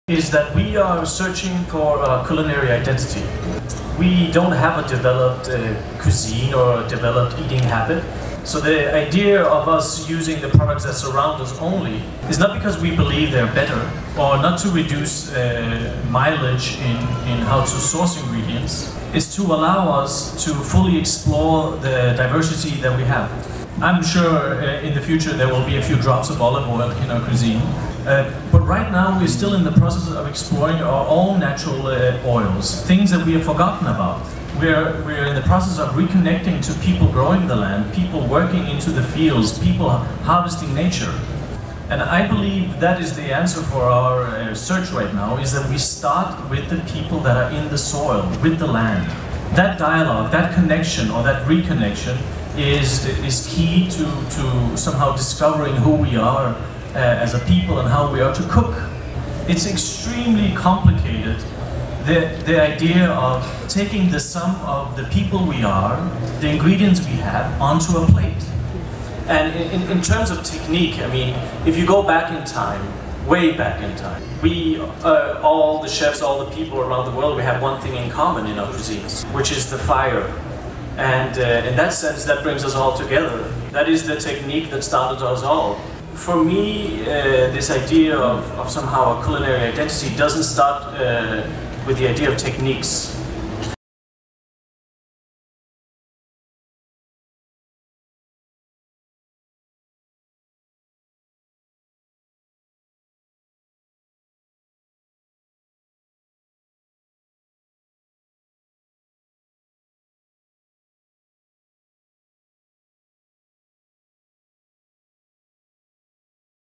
is that we are searching for a culinary identity. We don't have a developed cuisine or a developed eating habit. So the idea of us using the products that surround us only is not because we believe they're better or not to reduce mileage in how to source ingredients. It's to allow us to fully explore the diversity that we have. I'm sure in the future there will be a few drops of olive oil in our cuisine. But right now we're still in the process of exploring our own natural oils, things that we have forgotten about. We're in the process of reconnecting to people growing the land, people working into the fields, people harvesting nature. And I believe that is the answer for our search right now, is that we start with the people that are in the soil, with the land. That dialogue, that connection or that reconnection is key to somehow discovering who we are as a people and how we are to cook. It's extremely complicated, the idea of taking the sum of the people we are, the ingredients we have, onto a plate. And in terms of technique, I mean, if you go back in time, way back in time, we, all the chefs, all the people around the world, we have one thing in common in our cuisines, which is the fire. And in that sense, that brings us all together. That is the technique that started us all. For me, this idea of somehow a culinary identity doesn't start with the idea of techniques.